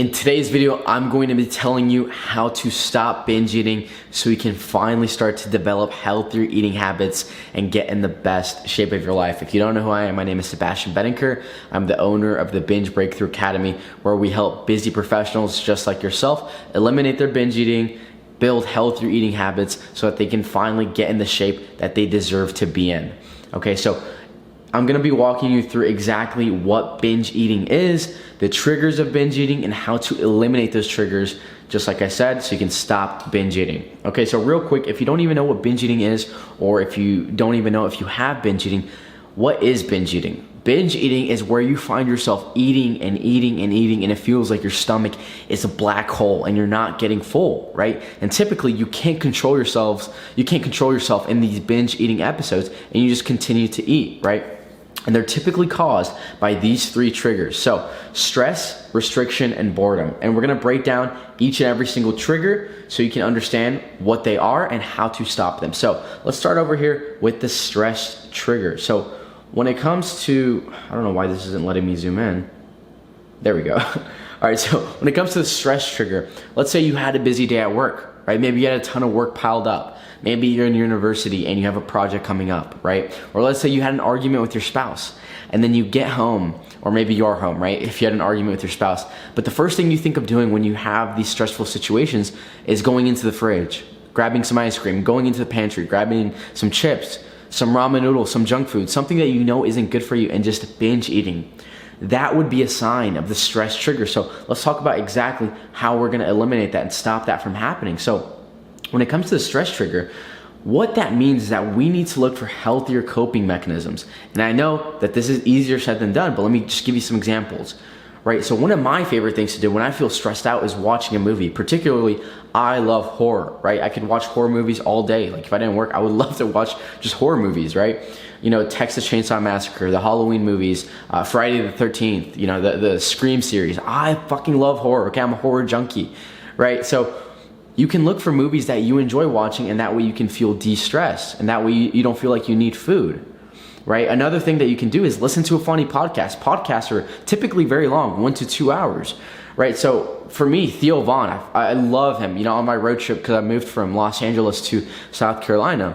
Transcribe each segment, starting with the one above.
In today's video, I'm going to be telling you how to stop binge eating so you can finally start to develop healthier eating habits and get in the best shape of your life. If you don't know who I am, my name is Sebastian Bedenker. I'm the owner of the Binge Breakthrough Academy, where we help busy professionals just like yourself eliminate their binge eating, build healthier eating habits so that they can finally get in the shape that they deserve to be in. Okay, so I'm gonna be walking you through exactly what binge eating is, the triggers of binge eating, and how to eliminate those triggers, just like I said, so you can stop binge eating. Okay, so real quick, if you don't even know what binge eating is, or if you don't even know if you have binge eating, what is binge eating? Binge eating is where you find yourself eating and eating and eating, and it feels like your stomach is a black hole and you're not getting full, right? And typically you can't control yourself in these binge eating episodes, and you just continue to eat, right? And they're typically caused by these three triggers. So stress, restriction, and boredom. And we're gonna break down each and every single trigger so you can understand what they are and how to stop them. So let's start over here with the stress trigger. So when it comes to, I don't know why this isn't letting me zoom in. There we go. All right, so when it comes to the stress trigger, let's say you had a busy day at work, right? Maybe you had a ton of work piled up. Maybe you're in university and you have a project coming up, right? Or let's say you had an argument with your spouse and then you get home, or maybe you're home, right? If you had an argument with your spouse. But the first thing you think of doing when you have these stressful situations is going into the fridge, grabbing some ice cream, going into the pantry, grabbing some chips, some ramen noodles, some junk food, something that you know isn't good for you, and just binge eating. That would be a sign of the stress trigger. So let's talk about exactly how we're gonna eliminate that and stop that from happening. So when it comes to the stress trigger, what that means is that we need to look for healthier coping mechanisms. And I know that this is easier said than done, but let me just give you some examples, right? So one of my favorite things to do when I feel stressed out is watching a movie. Particularly, I love horror, right? I could watch horror movies all day. Like if I didn't work, I would love to watch just horror movies, right? You know, Texas Chainsaw Massacre, the Halloween movies, Friday the 13th, you know, the Scream series. I fucking love horror, okay? I'm a horror junkie, right? So you can look for movies that you enjoy watching, and that way you can feel de-stressed, and that way you don't feel like you need food, right? Another thing that you can do is listen to a funny podcast. Podcasts are typically very long, 1 to 2 hours, right? So for me, Theo Von, I love him, you know, on my road trip, because I moved from Los Angeles to South Carolina.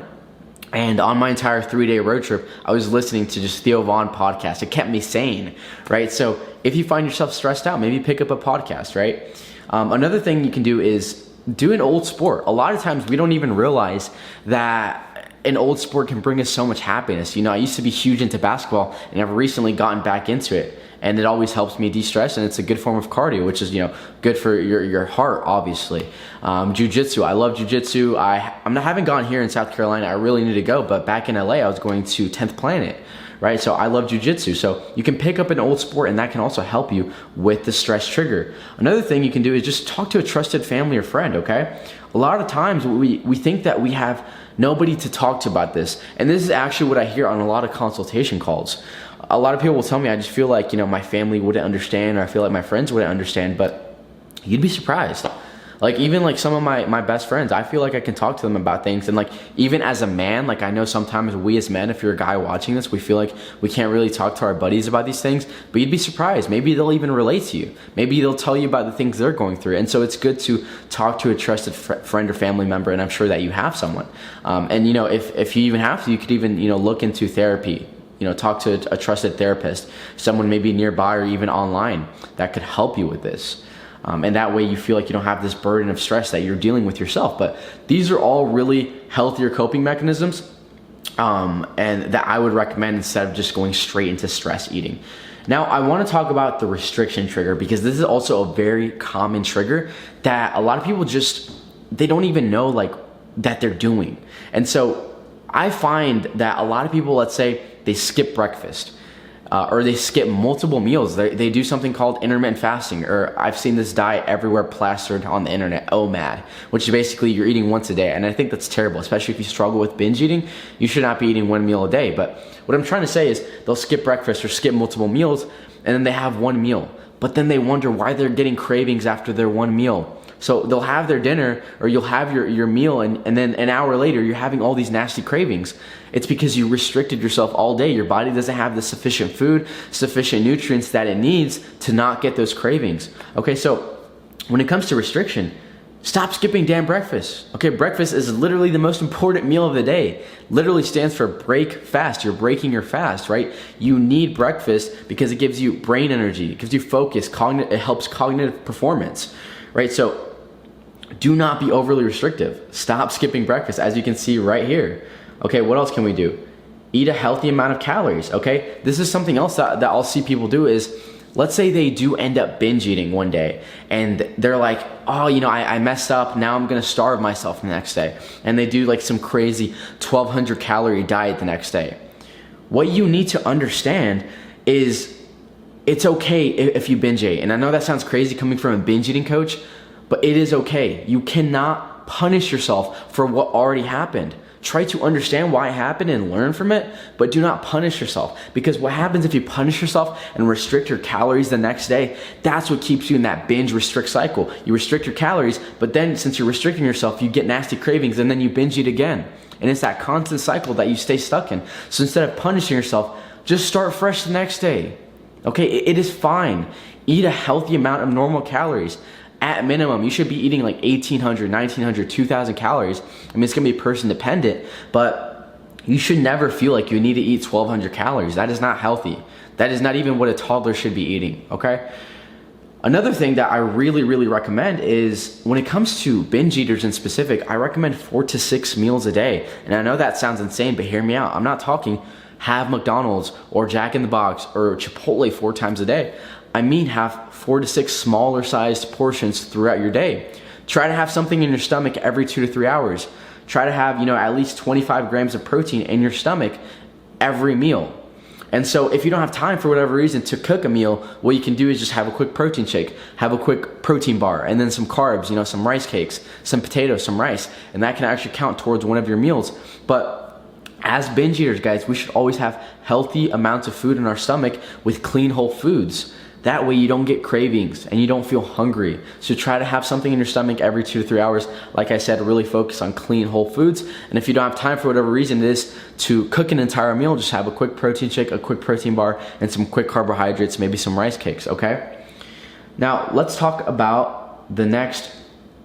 And on my entire 3-day road trip, I was listening to just Theo Von podcast. It kept me sane, right? So if you find yourself stressed out, maybe pick up a podcast, right? Another thing you can do is do an old sport. A lot of times we don't even realize that an old sport can bring us so much happiness. You know, I used to be huge into basketball, and I've recently gotten back into it. And it always helps me de-stress, and it's a good form of cardio, which is, you know, good for your heart, obviously. Jiu-jitsu, I love jiu-jitsu. I haven't gone here in South Carolina. I really need to go, but back in LA, I was going to 10th Planet, right? So I love jiu-jitsu. So you can pick up an old sport, and that can also help you with the stress trigger. Another thing you can do is just talk to a trusted family or friend, okay? A lot of times we think that we have nobody to talk to about this, and this is actually what I hear on a lot of consultation calls. A lot of people will tell me, I just feel like, you know, my family wouldn't understand, or I feel like my friends wouldn't understand, but you'd be surprised. Like even like some of my best friends, I feel like I can talk to them about things. And like even as a man, like I know sometimes we as men, if you're a guy watching this, we feel like we can't really talk to our buddies about these things, but you'd be surprised. Maybe they'll even relate to you. Maybe they'll tell you about the things they're going through. And so it's good to talk to a trusted friend or family member, and I'm sure that you have someone. And you know, if you even have to, you could even, you know, look into therapy. You know, talk to a trusted therapist, someone maybe nearby or even online that could help you with this. And that way you feel like you don't have this burden of stress that you're dealing with yourself. But these are all really healthier coping mechanisms, and that I would recommend instead of just going straight into stress eating. Now, I want to talk about the restriction trigger, because this is also a very common trigger that a lot of people they don't even know like that they're doing. And so I find that a lot of people, let's say they skip breakfast, or they skip multiple meals. They do something called intermittent fasting, or I've seen this diet everywhere plastered on the internet, OMAD, which is basically you're eating once a day. And I think that's terrible, especially if you struggle with binge eating. You should not be eating one meal a day. But what I'm trying to say is they'll skip breakfast or skip multiple meals, and then they have one meal. but then they wonder why they're getting cravings after their one meal. So they'll have their dinner, or you'll have your meal, and then an hour later you're having all these nasty cravings. It's because you restricted yourself all day. Your body doesn't have the sufficient food, sufficient nutrients that it needs to not get those cravings. Okay, so when it comes to restriction, stop skipping damn breakfast. Okay, breakfast is literally the most important meal of the day. Literally stands for break fast. You're breaking your fast, right? You need breakfast because it gives you brain energy, it gives you focus, it helps cognitive performance, right? So do not be overly restrictive. Stop skipping breakfast, as you can see right here. Okay, what else can we do? Eat a healthy amount of calories, okay? This is something else that I'll see people do is, let's say they do end up binge eating one day and they're like, oh, I messed up, now I'm gonna starve myself the next day. And they do like some crazy 1,200 calorie diet the next day. What you need to understand is it's okay if you binge eat. And I know that sounds crazy coming from a binge eating coach, but it is okay. You cannot punish yourself for what already happened. Try to understand why it happened and learn from it, but do not punish yourself. Because what happens if you punish yourself and restrict your calories the next day, that's what keeps you in that binge restrict cycle. You restrict your calories, but then since you're restricting yourself, you get nasty cravings and then you binge eat again. And it's that constant cycle that you stay stuck in. So instead of punishing yourself, just start fresh the next day. Okay, it is fine. Eat a healthy amount of normal calories. At minimum, you should be eating like 1,800, 1,900, 2,000 calories. I mean, it's gonna be person dependent, but you should never feel like you need to eat 1,200 calories. That is not healthy. That is not even what a toddler should be eating, okay? Another thing that I really, really recommend is when it comes to binge eaters in specific, I recommend 4 to 6 meals a day. And I know that sounds insane, but hear me out. I'm not talking have McDonald's or Jack in the Box or Chipotle 4 times a day. I mean have 4 to 6 smaller sized portions throughout your day. Try to have something in your stomach every 2 to 3 hours. Try to have, at least 25 grams of protein in your stomach every meal. And so if you don't have time for whatever reason to cook a meal, what you can do is just have a quick protein shake, have a quick protein bar, and then some carbs, some rice cakes, some potatoes, some rice, and that can actually count towards one of your meals. But as binge eaters, guys, we should always have healthy amounts of food in our stomach with clean whole foods. That way you don't get cravings and you don't feel hungry. So try to have something in your stomach every 2 to 3 hours. Like I said, really focus on clean whole foods. And if you don't have time for whatever reason it is to cook an entire meal, just have a quick protein shake, a quick protein bar, and some quick carbohydrates, maybe some rice cakes, okay? Now let's talk about the next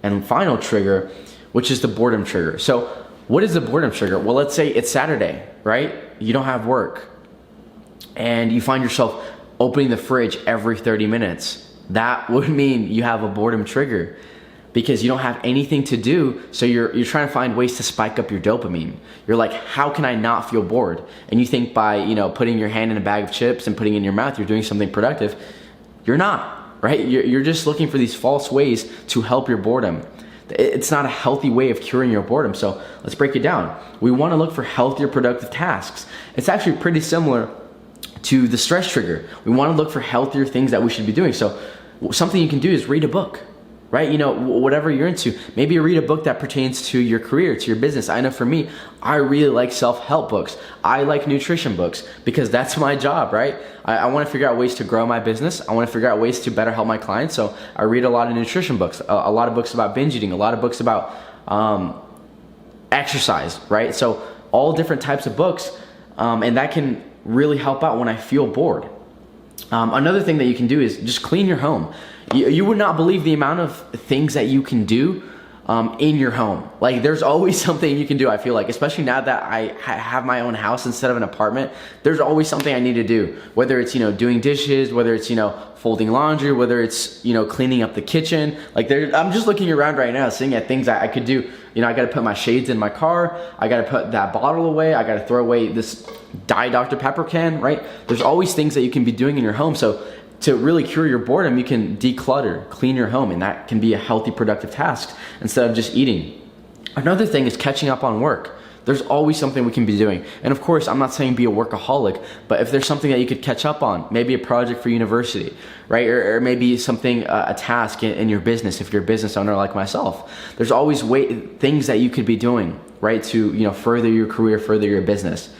and final trigger, which is the boredom trigger. So what is the boredom trigger? Well, let's say it's Saturday, right? You don't have work and you find yourself opening the fridge every 30 minutes. That would mean you have a boredom trigger because you don't have anything to do. So you're trying to find ways to spike up your dopamine. You're like, how can I not feel bored? And you think by, putting your hand in a bag of chips and putting it in your mouth, you're doing something productive. You're not, right? You're just looking for these false ways to help your boredom. It's not a healthy way of curing your boredom. So let's break it down. We want to look for healthier, productive tasks. It's actually pretty similar to the stress trigger. We want to look for healthier things that we should be doing. So something you can do is read a book, right? Whatever you're into. Maybe you read a book that pertains to your career, to your business. I know for me, I really like self-help books. I like nutrition books because that's my job, right? I want to figure out ways to grow my business. I want to figure out ways to better help my clients. So I read a lot of nutrition books, a lot of books about binge eating, a lot of books about exercise, right? So all different types of books, and that can really help out when I feel bored. Another thing that you can do is just clean your home. You would not believe the amount of things that you can do in your home. Like there's always something you can do, I feel like, especially now that I have my own house instead of an apartment. There's always something I need to do, whether it's doing dishes, whether it's folding laundry, whether it's cleaning up the kitchen. Like I'm just looking around right now seeing at things I could do. I got to put my shades in my car, I got to put that bottle away, I got to throw away this Diet Dr. Pepper can, right? There's always things that you can be doing in your home. So to really cure your boredom, you can declutter, clean your home, and that can be a healthy, productive task instead of just eating. Another thing is catching up on work. There's always something we can be doing. And of course, I'm not saying be a workaholic, but if there's something that you could catch up on, maybe a project for university, right? Or maybe something, a task in your business, if you're a business owner like myself. There's always things that you could be doing, right? To, further your career, further your business.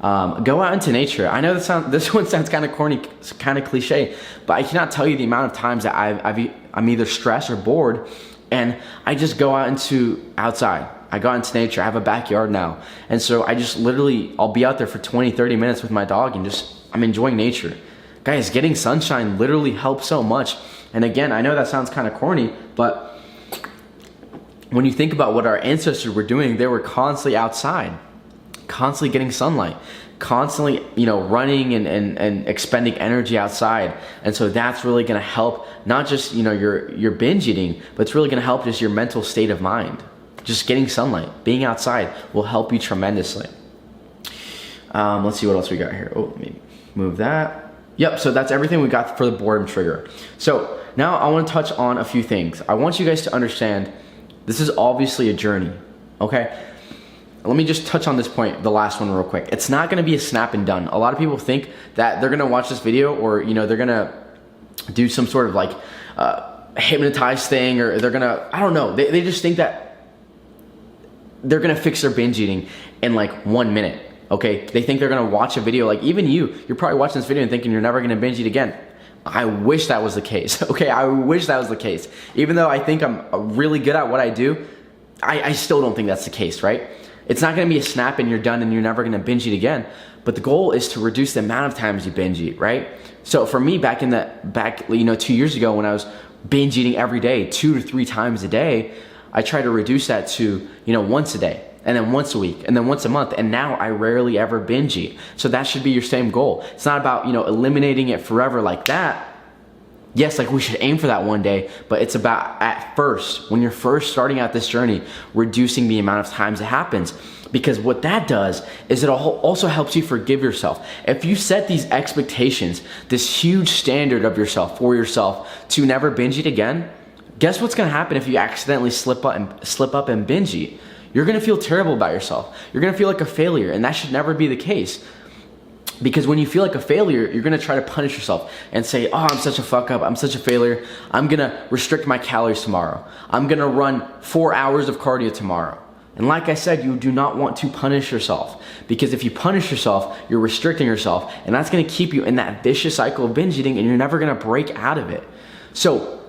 Go out into nature. I know this one sounds kind of corny, kind of cliche, but I cannot tell you the amount of times that I'm either stressed or bored, and I just go outside. I go out into nature. I have a backyard now, and so I just I'll be out there for 20-30 minutes with my dog, and I'm enjoying nature. Guys, getting sunshine literally helps so much. And again, I know that sounds kind of corny, but when you think about what our ancestors were doing, they were constantly outside, constantly getting sunlight, constantly, running and expending energy outside. And so that's really going to help not just, your binge eating, but it's really going to help just your mental state of mind. Just getting sunlight, being outside will help you tremendously. Let's see what else we got here. Oh, let me move that. Yep, so that's everything we got for the boredom trigger. So now I want to touch on a few things. I want you guys to understand this is obviously a journey, okay? Let me just touch on this point, the last one real quick. It's not gonna be a snap and done. A lot of people think that they're gonna watch this video or they're gonna do some sort of like hypnotized thing, or they're gonna, I don't know. They just think that they're gonna fix their binge eating in like 1 minute, okay? They think they're gonna watch a video, like even you're probably watching this video and thinking you're never gonna binge eat again. I wish that was the case, okay? I wish that was the case. Even though I think I'm really good at what I do, I still don't think that's the case, right? It's not gonna be a snap and you're done and you're never gonna binge eat again. But the goal is to reduce the amount of times you binge eat, right? So for me, back 2 years ago when I was binge eating every day, 2 to 3 times a day, I tried to reduce that to, once a day, and then once a week, and then once a month, and now I rarely ever binge eat. So that should be your same goal. It's not about, eliminating it forever like that. Yes, like we should aim for that one day, but it's about at first, when you're first starting out this journey, reducing the amount of times it happens. Because what that does is it also helps you forgive yourself. If you set these expectations, this huge standard of yourself, for yourself, to never binge eat again, guess what's gonna happen if you accidentally slip up and binge eat? You're gonna feel terrible about yourself. You're gonna feel like a failure, and that should never be the case. Because when you feel like a failure, you're gonna try to punish yourself and say, oh, I'm such a fuck up, I'm such a failure. I'm gonna restrict my calories tomorrow. I'm gonna run 4 hours of cardio tomorrow. And like I said, you do not want to punish yourself, because if you punish yourself, you're restricting yourself, and that's gonna keep you in that vicious cycle of binge eating, and you're never gonna break out of it. So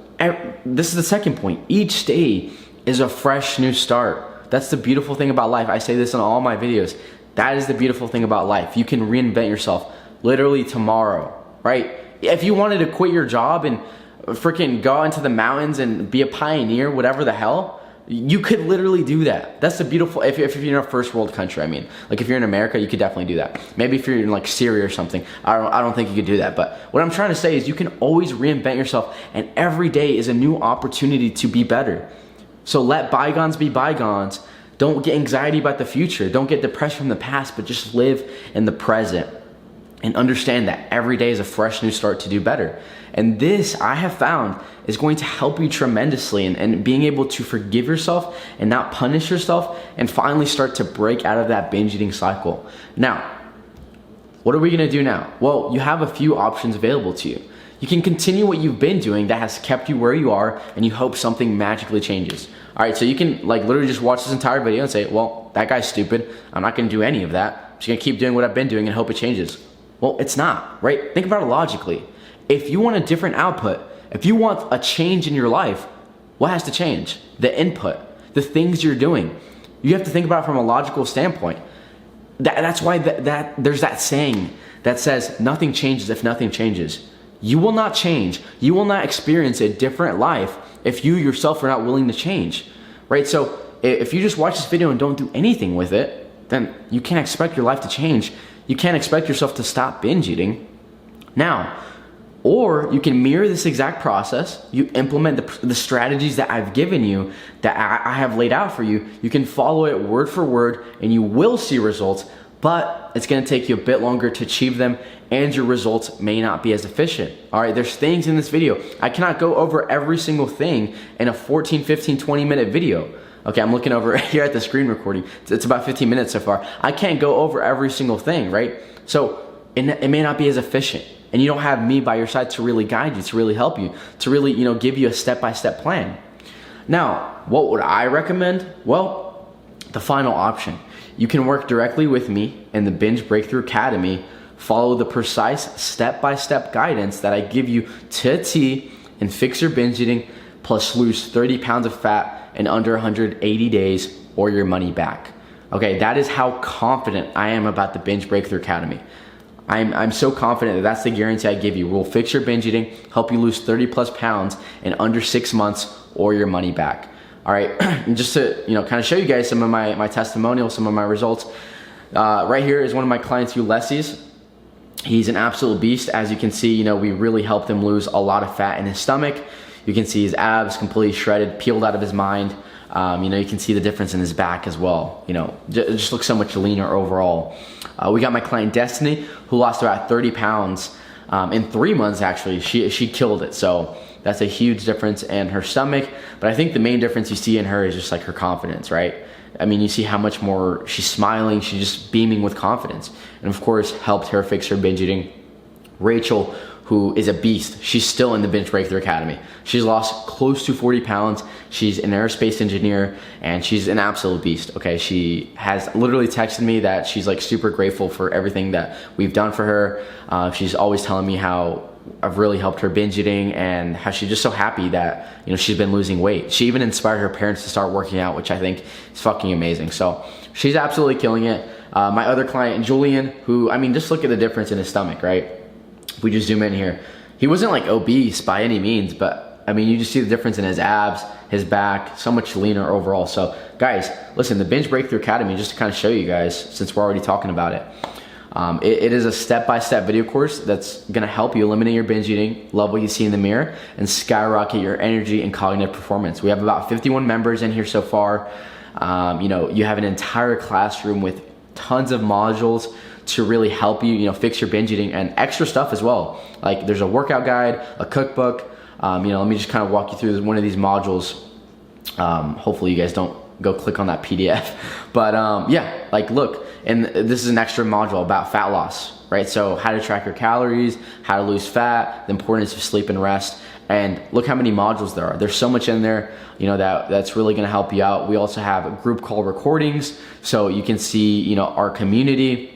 this is the second point. Each day is a fresh new start. That's the beautiful thing about life. I say this in all my videos. That is the beautiful thing about life. You can reinvent yourself literally tomorrow, right? If you wanted to quit your job and freaking go into the mountains and be a pioneer, whatever the hell, you could literally do that. That's the beautiful, if you're in a first world country, I mean. Like if you're in America, you could definitely do that. Maybe if you're in like Syria or something, I don't think you could do that. But what I'm trying to say is you can always reinvent yourself, and every day is a new opportunity to be better. So let bygones be bygones. Don't get anxiety about the future. Don't get depressed from the past, but just live in the present and understand that every day is a fresh new start to do better. And this, I have found, is going to help you tremendously in being able to forgive yourself and not punish yourself, and finally start to break out of that binge eating cycle. Now, what are we gonna do now? Well, you have a few options available to you. You can continue what you've been doing that has kept you where you are, and you hope something magically changes. All right, so you can like literally just watch this entire video and say, well, that guy's stupid. I'm not gonna do any of that. I'm just gonna keep doing what I've been doing and hope it changes. Well, it's not, right? Think about it logically. If you want a different output, if you want a change in your life, what has to change? The input, the things you're doing. You have to think about it from a logical standpoint. That's why there's that saying that says nothing changes if nothing changes. You will not change. You will not experience a different life if you yourself are not willing to change, right? So if you just watch this video and don't do anything with it, then you can't expect your life to change. You can't expect yourself to stop binge eating. Now, or you can mirror this exact process. You implement the strategies that I've given you, that I have laid out for you. You can follow it word for word, and you will see results, but it's gonna take you a bit longer to achieve them, and your results may not be as efficient. All right, there's things in this video. I cannot go over every single thing in a 14, 15, 20-minute video. Okay, I'm looking over here at the screen recording. It's about 15 minutes so far. I can't go over every single thing, right? So it may not be as efficient, and you don't have me by your side to really guide you, to really help you, to really, give you a step-by-step plan. Now, what would I recommend? Well, the final option. you can work directly with me in the Binge Breakthrough Academy, follow the precise step-by-step guidance that I give you to a T, and fix your binge eating, plus lose 30 pounds of fat in under 180 days or your money back. Okay, that is how confident I am about the Binge Breakthrough Academy. I'm so confident that that's the guarantee I give you. We'll fix your binge eating, help you lose 30 plus pounds in under 6 months or your money back. All right, and just to kind of show you guys some of my testimonials, some of my results. Right here is one of my clients, Ulysses. He's an absolute beast. As you can see, we really helped him lose a lot of fat in his stomach. You can see his abs completely shredded, peeled out of his mind. You can see the difference in his back as well. It just looks so much leaner overall. We got my client Destiny, who lost about 30 pounds in 3 months. Actually, she killed it. So that's a huge difference in her stomach. But I think the main difference you see in her is just like her confidence, right? I mean, you see how much more she's smiling. She's just beaming with confidence. And of course, helped her fix her binge eating. Rachel, who is a beast. She's still in the Binge Breakthrough Academy. She's lost close to 40 pounds. She's an aerospace engineer and she's an absolute beast, okay? She has literally texted me that she's like super grateful for everything that we've done for her. She's always telling me how I've really helped her binge eating and how she's just so happy that, she's been losing weight. She even inspired her parents to start working out, which I think is fucking amazing. So she's absolutely killing it. My other client, Julian, who, just look at the difference in his stomach, right? We just zoom in here. He wasn't like obese by any means, but you just see the difference in his abs, his back, so much leaner overall. So guys, listen, the Binge Breakthrough Academy, just to kind of show you guys, since we're already talking about it, it is a step-by-step video course that's gonna help you eliminate your binge eating, love what you see in the mirror, and skyrocket your energy and cognitive performance. We have about 51 members in here so far. You have an entire classroom with tons of modules to really help you, fix your binge eating, and extra stuff as well. Like there's a workout guide, a cookbook. Let me just kind of walk you through one of these modules. Hopefully you guys don't go click on that PDF. But yeah, like look, and this is an extra module about fat loss, right? So how to track your calories, how to lose fat, the importance of sleep and rest. And look how many modules there are. There's so much in there, that's really gonna help you out. We also have group call recordings, so you can see, our community.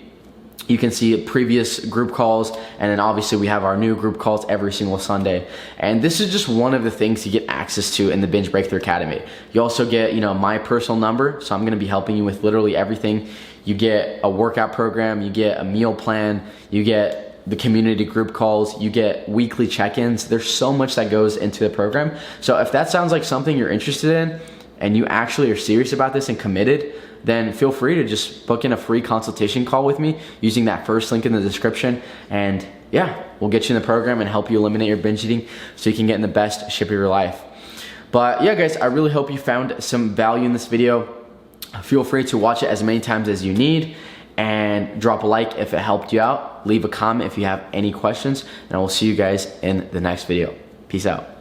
You can see previous group calls, and then obviously we have our new group calls every single Sunday. And this is just one of the things you get access to in the Binge Breakthrough Academy. You also get, my personal number, so I'm gonna be helping you with literally everything. You get a workout program, you get a meal plan, you get the community group calls, you get weekly check-ins. There's so much that goes into the program. So if that sounds like something you're interested in, and you actually are serious about this and committed, then feel free to just book in a free consultation call with me using that first link in the description. And yeah, we'll get you in the program and help you eliminate your binge eating so you can get in the best shape of your life. But yeah, guys, I really hope you found some value in this video. Feel free to watch it as many times as you need, and drop a like if it helped you out. Leave a comment if you have any questions, and I will see you guys in the next video. Peace out.